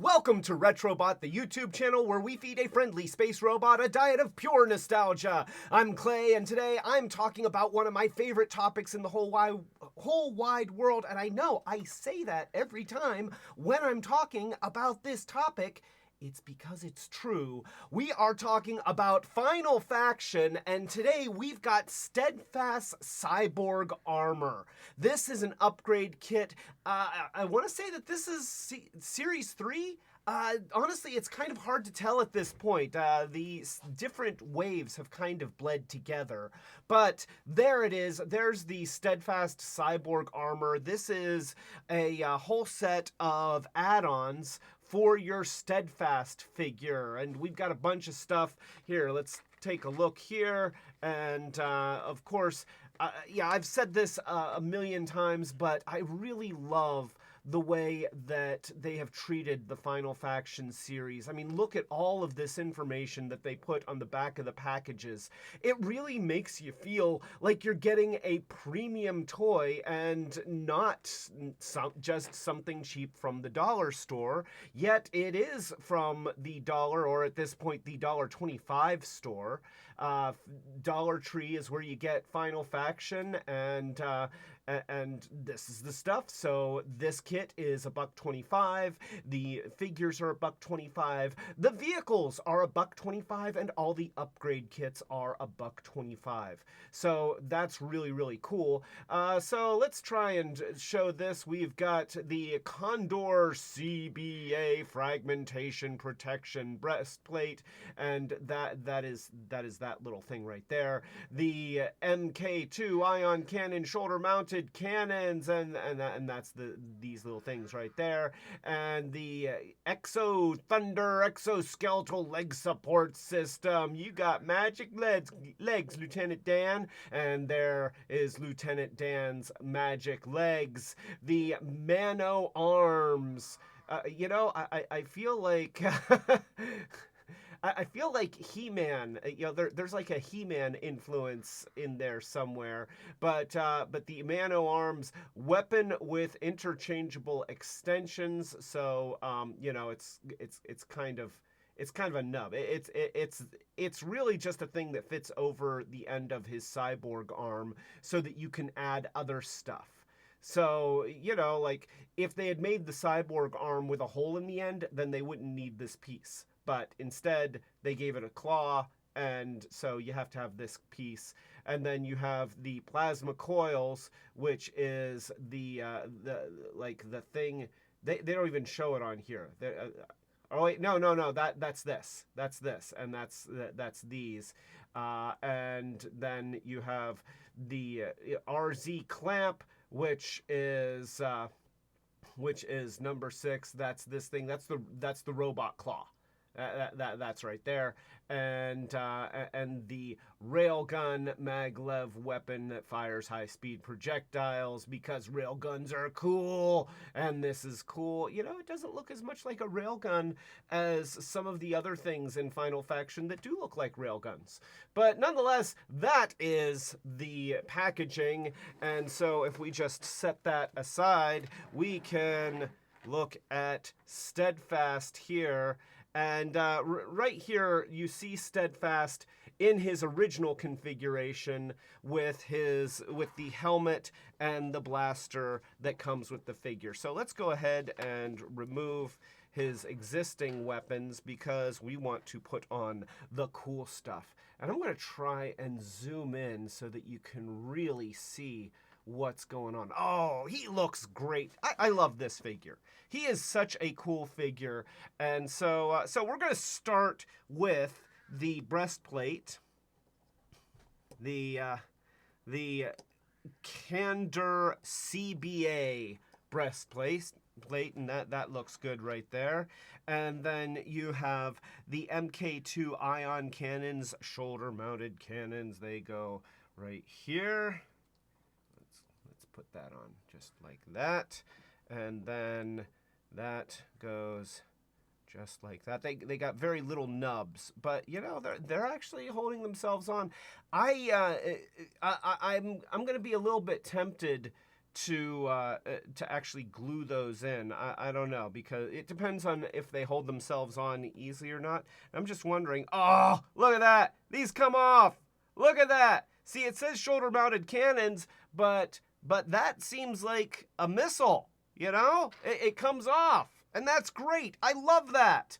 Welcome to Retrobot, the YouTube channel where we feed a friendly space robot a diet of pure nostalgia. I'm Clay, and today I'm talking about one of my favorite topics in the whole wide world, and I know I say that every time when I'm talking about this topic. It's because it's true. We are talking about Final Faction, and today we've got Steadfast Cyborg Armor. This is an upgrade kit. I want to say that this is Series 3. Honestly, it's kind of hard to tell at this point. The different waves have kind of bled together. But there it is. There's the Steadfast Cyborg Armor. This is a whole set of add-ons for your Steadfast figure. And we've got a bunch of stuff here. Let's take a look here. And of course, yeah, I've said this a million times, but I really love the way that they have treated the Final Faction series. I mean, look at all of this information that they put on the back of the packages. It really makes you feel like you're getting a premium toy and not just something cheap from the dollar store, yet it is from the dollar, or at this point, the $1.25 store. Dollar Tree is where you get Final Faction, and this is the stuff. So this kit is $1.25. The figures are $1.25. The vehicles are $1.25, and all the upgrade kits are $1.25. So that's really, really cool. So let's try and show this. We've got the Condor CBA Fragmentation Protection breastplate, and that is that little thing right there. The MK2 ion cannon shoulder mounted cannons, and that's these little things right there. And the Exo Thunder exoskeletal leg support system. You got magic legs, Lieutenant Dan, and there is Lieutenant Dan's magic legs. The Mano arms. I feel like I feel like He-Man, there's like a He-Man influence in there somewhere, but the Mano arms weapon with interchangeable extensions, so it's kind of a nub. It's really just a thing that fits over the end of his cyborg arm so that you can add other stuff. So, like if they had made the cyborg arm with a hole in the end, then they wouldn't need this piece. But instead, they gave it a claw, and so you have to have this piece. And then you have the plasma coils, which is the thing. They don't even show it on here. Oh wait, no. That's this, and that's these. And then you have the RZ clamp, which is number 6. That's this thing. That's the robot claw. That's right there, and the railgun maglev weapon that fires high-speed projectiles, because railguns are cool, and this is cool. It doesn't look as much like a railgun as some of the other things in Final Faction that do look like railguns, but nonetheless, that is the packaging. And so if we just set that aside, we can look at Steadfast here. And right here, you see Steadfast in his original configuration with the helmet and the blaster that comes with the figure. So let's go ahead and remove his existing weapons because we want to put on the cool stuff. And I'm going to try and zoom in so that you can really see what's going on. Oh, he looks great. I love this figure. He is such a cool figure. And so we're going to start with the breastplate. The Candor CBA breastplate, and that looks good right there. And then you have the MK2 ion cannons, shoulder mounted cannons. They go right here. Let's put that on just like that, and then that goes just like that. They got very little nubs, but they're actually holding themselves on. I'm going to be a little bit tempted to actually glue those in. I don't know, because it depends on if they hold themselves on easily or not. I'm just wondering. Oh, look at that! These come off. Look at that. See, it says shoulder-mounted cannons, but that seems like a missile. You know, it comes off, and that's great. I love that.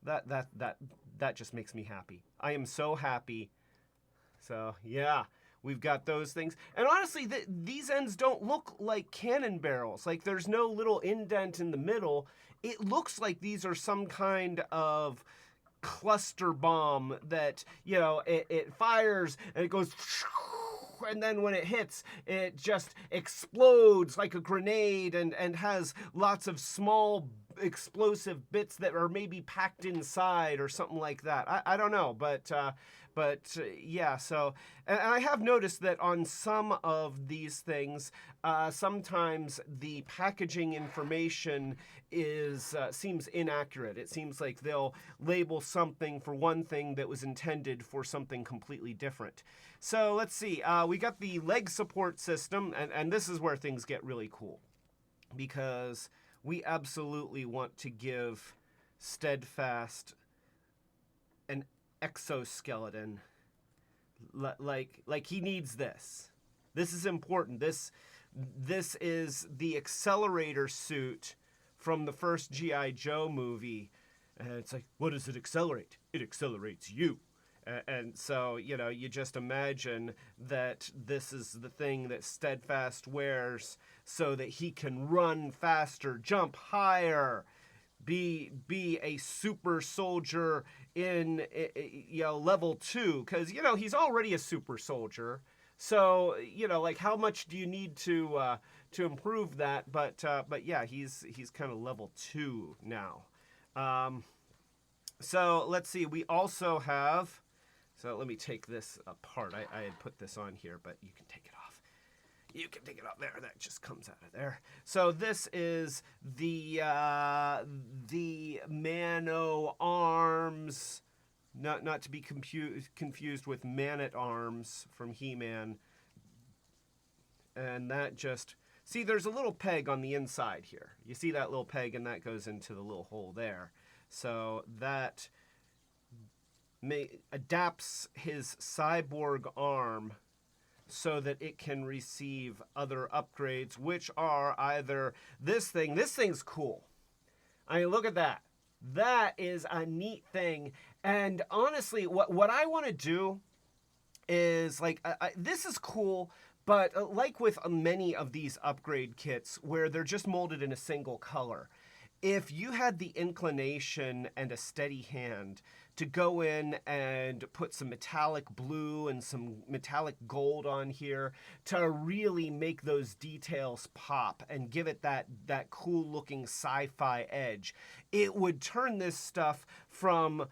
That just makes me happy. I am so happy. So yeah. We've got those things. And honestly, these ends don't look like cannon barrels. Like, there's no little indent in the middle. It looks like these are some kind of cluster bomb that, you know, it fires and it goes, and then when it hits, it just explodes like a grenade and has lots of small explosive bits that are maybe packed inside or something like that. I don't know, but yeah, so, and I have noticed that on some of these things, sometimes the packaging information seems inaccurate. It seems like they'll label something for one thing that was intended for something completely different. So let's see, we got the leg support system, and this is where things get really cool, because we absolutely want to give Steadfast an exoskeleton. Like he needs this. This is important. This is the accelerator suit from the first G.I. Joe movie. And it's like, what does it accelerate? It accelerates you. And so, you know, you just imagine that this is the thing that Steadfast wears so that he can run faster, jump higher, be a super soldier in, you know, level 2, because, you know, he's already a super soldier. So, you know, like, how much do you need to improve that? But yeah, he's kind of level 2 now. So let's see. We also have. So let me take this apart. I had put this on here, but you can take it off. You can take it off there. That just comes out of there. So this is the Man-O-Arms, not to be confused with Man-at-Arms from He-Man. And that just, see, there's a little peg on the inside here. You see that little peg, and that goes into the little hole there. So that adapts his cyborg arm so that it can receive other upgrades, which are either this thing. This thing's cool. I mean, look at that. That is a neat thing. And honestly, what I want to do is, like, this is cool, but like with many of these upgrade kits where they're just molded in a single color, if you had the inclination and a steady hand to go in and put some metallic blue and some metallic gold on here to really make those details pop and give it that cool looking sci-fi edge, it would turn this stuff from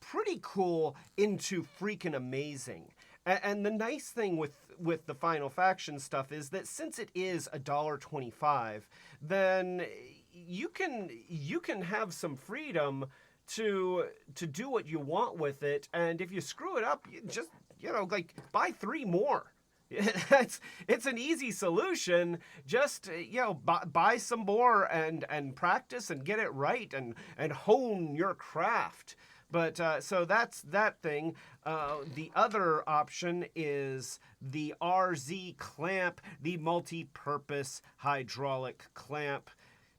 pretty cool into freaking amazing. And the nice thing with the Final Faction stuff is that since it is $1.25, then you can have some freedom to do what you want with it, and if you screw it up, you just, you know, like, buy 3 more. It's an easy solution. Just, you know, buy some more and practice and get it right and hone your craft. But so that's that thing. The other option is the RZ clamp, the multi-purpose hydraulic clamp,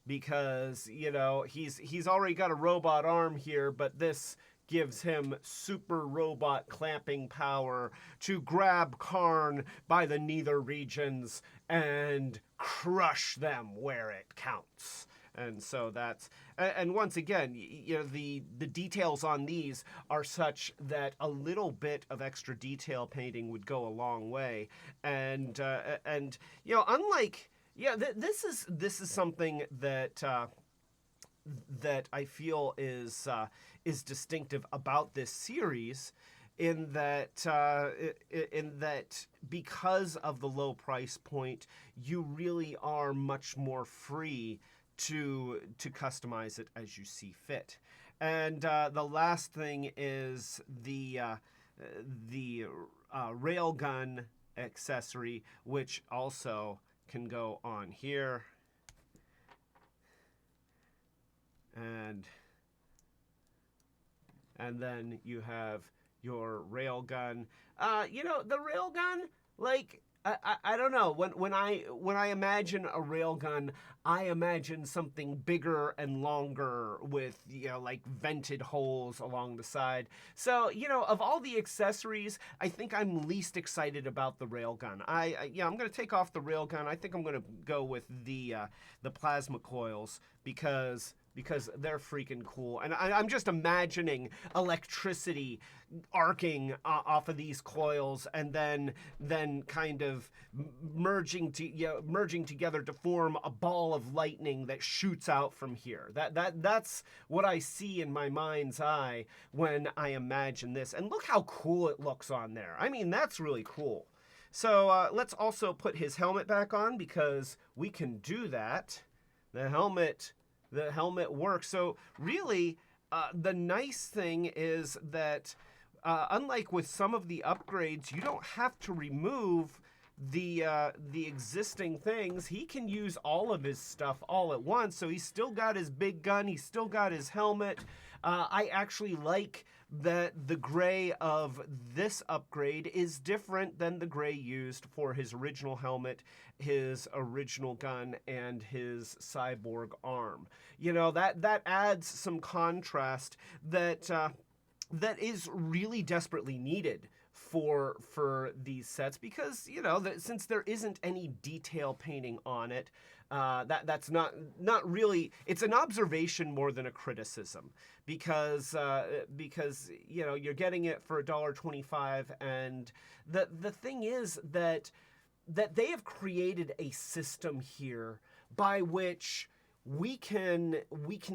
because, you know, he's already got a robot arm here, but this gives him super robot clamping power to grab Karn by the nether regions and crush them where it counts. And so that's, and once again, you know, the details on these are such that a little bit of extra detail painting would go a long way. And you know, unlike, yeah, this is something that that I feel is distinctive about this series, in that because of the low price point, you really are much more free to customize it as you see fit. And the last thing is the railgun accessory, which also can go on here. And then you have your railgun. The railgun, like, I don't know. When I imagine a railgun, I imagine something bigger and longer with, like vented holes along the side. So, of all the accessories, I think I'm least excited about the railgun. I'm going to take off the railgun. I think I'm going to go with the plasma coils because they're freaking cool. And I'm just imagining electricity arcing off of these coils and then kind of merging together to form a ball of lightning that shoots out from here. That's what I see in my mind's eye when I imagine this. And look how cool it looks on there. I mean, that's really cool. So let's also put his helmet back on because we can do that. The helmet works. So really, the nice thing is that unlike with some of the upgrades, you don't have to remove the existing things. He can use all of his stuff all at once. So he's still got his big gun. He's still got his helmet. I actually like that the gray of this upgrade is different than the gray used for his original helmet, his original gun, and his cyborg arm. That adds some contrast that is really desperately needed for these sets because since there isn't any detail painting on it, that's not really. It's an observation more than a criticism because you're getting it for $1.25, and the thing is that they have created a system here by which we can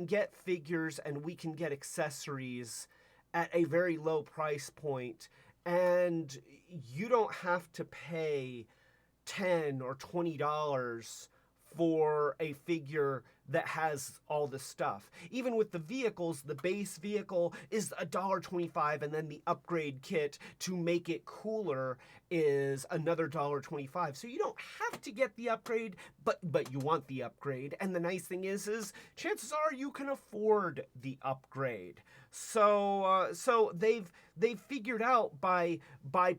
get figures and we can get accessories at a very low price point, and you don't have to pay $10 or $20 for a figure that has all the stuff. Even with the vehicles, the base vehicle is $1.25, and then the upgrade kit to make it cooler is another $1.25. So you don't have to get the upgrade, but you want the upgrade. And the nice thing is chances are you can afford the upgrade. So they've figured out by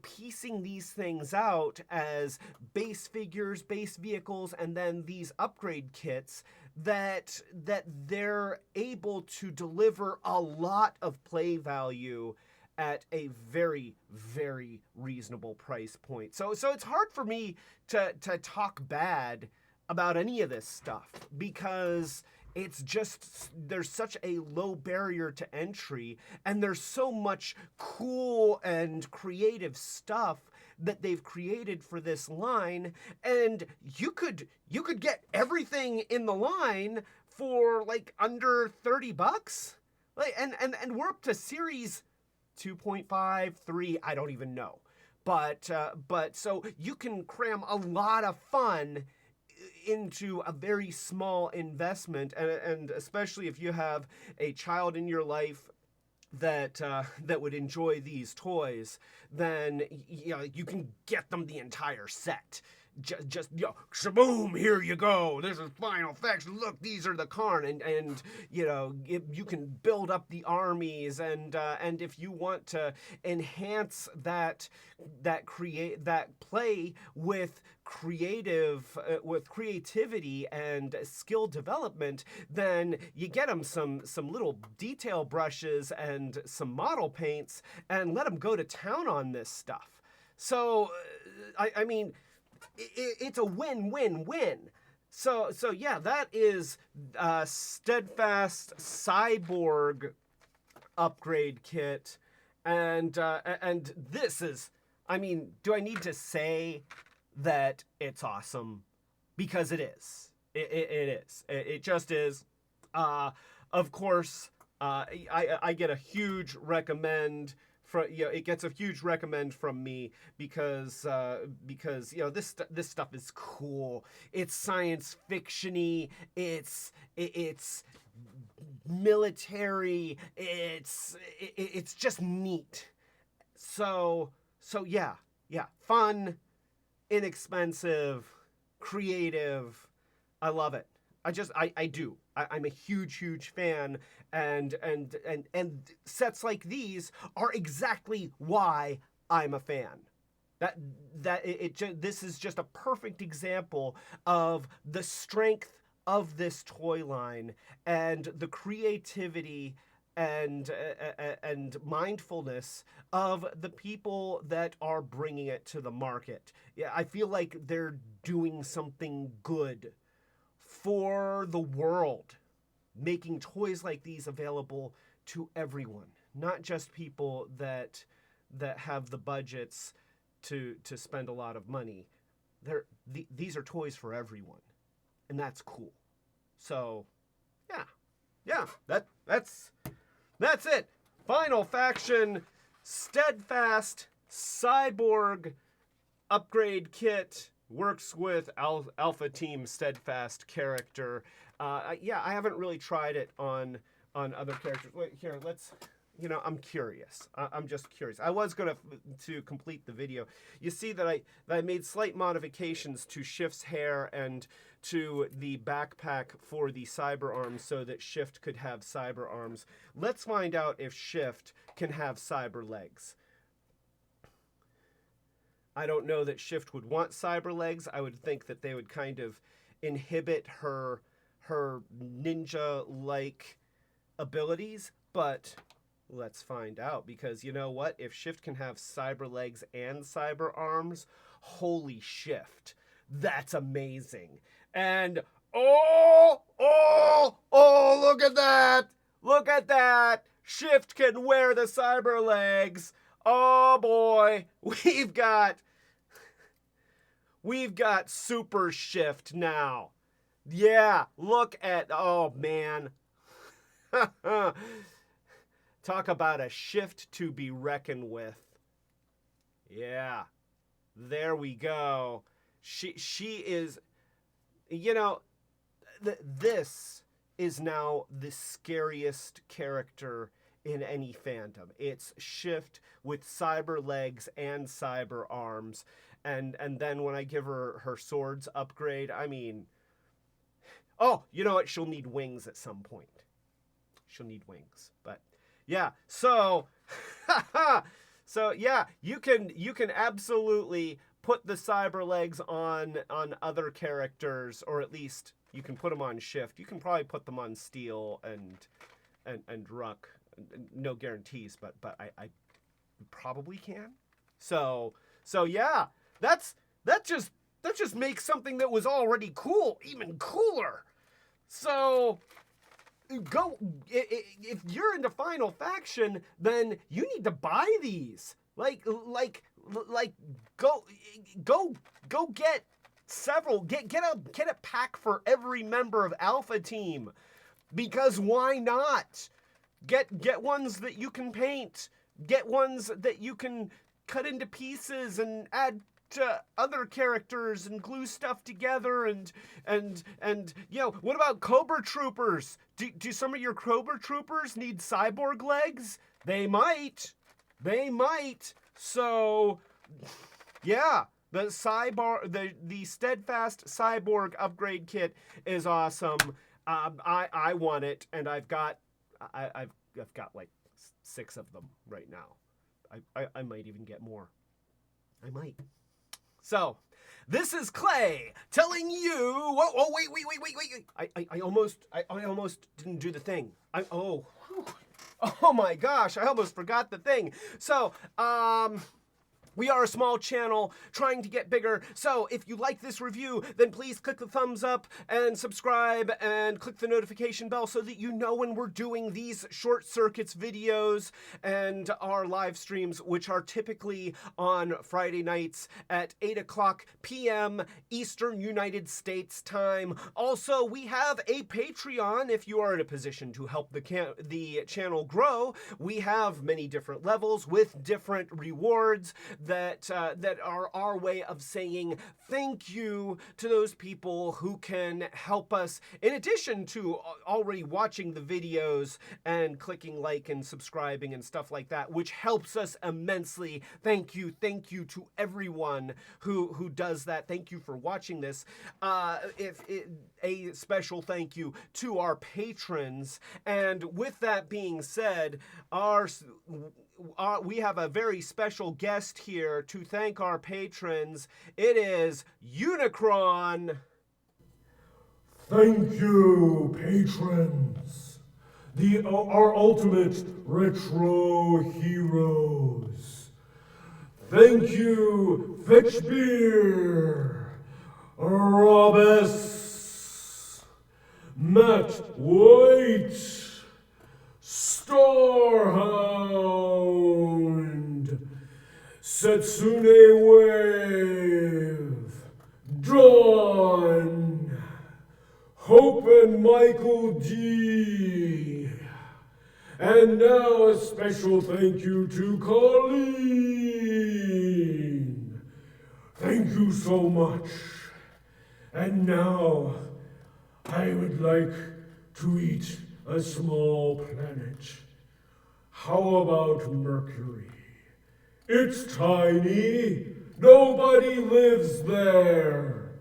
piecing these things out as base figures, base vehicles, and then these upgrade kits that they're able to deliver a lot of play value at a very, very reasonable price point. So it's hard for me to talk bad about any of this stuff because it's just, there's such a low barrier to entry, and there's so much cool and creative stuff that they've created for this line, and you could get everything in the line for like under $30. Like, and we're up to series 2.5, 3, I don't even know. But so you can cram a lot of fun into a very small investment, and especially if you have a child in your life that would enjoy these toys, then you can get them the entire set. Just shaboom, here you go. This is final effects. Look, these are the Karn, and you can build up the armies, and if you want to enhance that play with creativity and skill development, then you get them some little detail brushes and some model paints, and let them go to town on this stuff. So I mean, it's a win-win-win. So yeah, that is Steadfast Cyborg upgrade kit, and this is, I mean, do I need to say that it's awesome? Because it is. It is. It just is. Of course, I get a huge recommend. It gets a huge recommend from me because this stuff is cool. It's science fiction-y. It's military. It's just neat. So yeah, fun, inexpensive, creative. I love it. I do. I'm a huge fan, and sets like these are exactly why I'm a fan. This is just a perfect example of the strength of this toy line and the creativity and mindfulness of the people that are bringing it to the market. Yeah, I feel like they're doing something good for the world, making toys like these available to everyone, not just people that have the budgets to spend a lot of money. These are toys for everyone, and that's cool. So, yeah, that's it. Final faction, Steadfast Cyborg upgrade kit. Works with Alpha Team Steadfast character. I haven't really tried it on other characters. Wait, here, let's. I'm curious. I'm just curious. I was gonna to complete the video. You see that I made slight modifications to Shift's hair and to the backpack for the cyber arms so that Shift could have cyber arms. Let's find out if Shift can have cyber legs. I don't know that Shift would want cyber legs. I would think that they would kind of inhibit her ninja-like abilities, but let's find out, because you know what? If Shift can have cyber legs and cyber arms, holy Shift, that's amazing. And oh, look at that! Look at that! Shift can wear the cyber legs. Oh boy, we've got Super Shift now. Yeah, look at, oh man. Talk about a shift to be reckoned with. Yeah, there we go. She is, this is now the scariest character in any fandom. It's Shift with cyber legs and cyber arms. And then when I give her swords upgrade, I mean, oh, you know what? She'll need wings at some point. She'll need wings. But yeah, so yeah, you can absolutely put the cyber legs on other characters, or at least you can put them on Shift. You can probably put them on Steel and Ruck. No guarantees, but I probably can. So yeah, that just makes something that was already cool even cooler. So go, if you're into Final Faction, then you need to buy these. Like go get several. Get a pack for every member of Alpha Team, because why not? Get ones that you can paint. Get ones that you can cut into pieces and add to other characters and glue stuff together and what about Cobra Troopers? Do some of your Cobra Troopers need cyborg legs? They might. So yeah, the Steadfast Cyborg upgrade kit is awesome. I want it, and I've got like 6 of them right now. I might even get more. I might. So, this is Clay telling you. Oh wait! I almost didn't do the thing. Oh my gosh! I almost forgot the thing. So, we are a small channel trying to get bigger, so if you like this review, then please click the thumbs up and subscribe and click the notification bell so that you know when we're doing these Short Circuits videos and our live streams, which are typically on Friday nights at 8:00 p.m. Eastern United States time. Also, we have a Patreon if you are in a position to help the channel grow. We have many different levels with different rewards. that are our way of saying thank you to those people who can help us, in addition to already watching the videos and clicking like and subscribing and stuff like that, which helps us immensely. Thank you to everyone who does that. Thank you for watching this. A special thank you to our patrons. And with that being said, we have a very special guest here to thank our patrons. It is Unicron. Thank you, patrons. Our ultimate retro heroes. Thank you, Fetch Beer, Robus, Matt White, Starhound, Setsune Wave, Dawn, Hope and Michael D. And now a special thank you to Colleen. Thank you so much. And now I would like to eat a small planet. How about Mercury? It's tiny. Nobody lives there.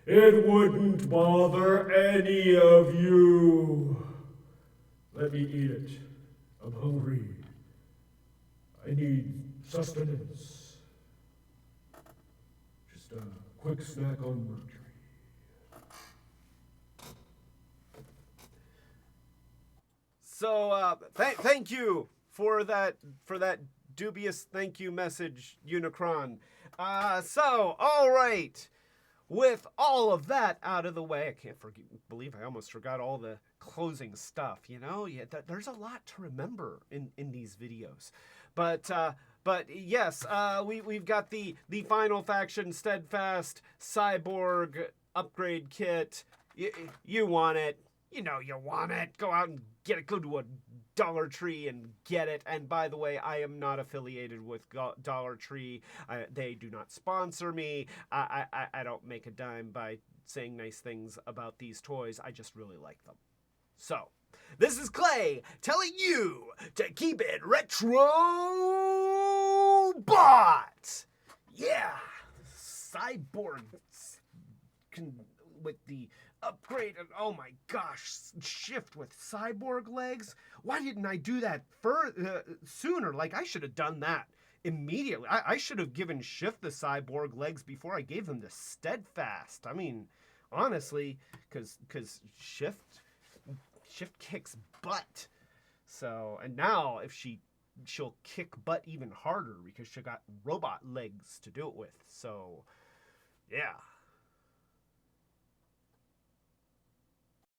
It wouldn't bother any of you. Let me eat it. I'm hungry. I need sustenance. Just a quick snack on Mercury. So thank you for that dubious thank you message, Unicron. So all right. With all of that out of the way, I can't believe I almost forgot all the closing stuff, you know? Yeah, there's a lot to remember in these videos. But yes, we've got the Final Faction Steadfast Cyborg upgrade kit. You want it. You know you want it. Go out and get it. Go to a Dollar Tree and get it. And by the way, I am not affiliated with Dollar Tree. They do not sponsor me. I don't make a dime by saying nice things about these toys. I just really like them. So, this is Clay telling you to keep it Retrobot. Yeah, Cyborg with the upgrade, and oh my gosh, shift with cyborg legs. Why didn't I do that sooner? Like, I should have done that immediately. I should have given Shift the cyborg legs before I gave them the Steadfast. I mean, honestly, because Shift kicks butt. So, and now if she'll kick butt even harder because she got robot legs to do it with. So, yeah.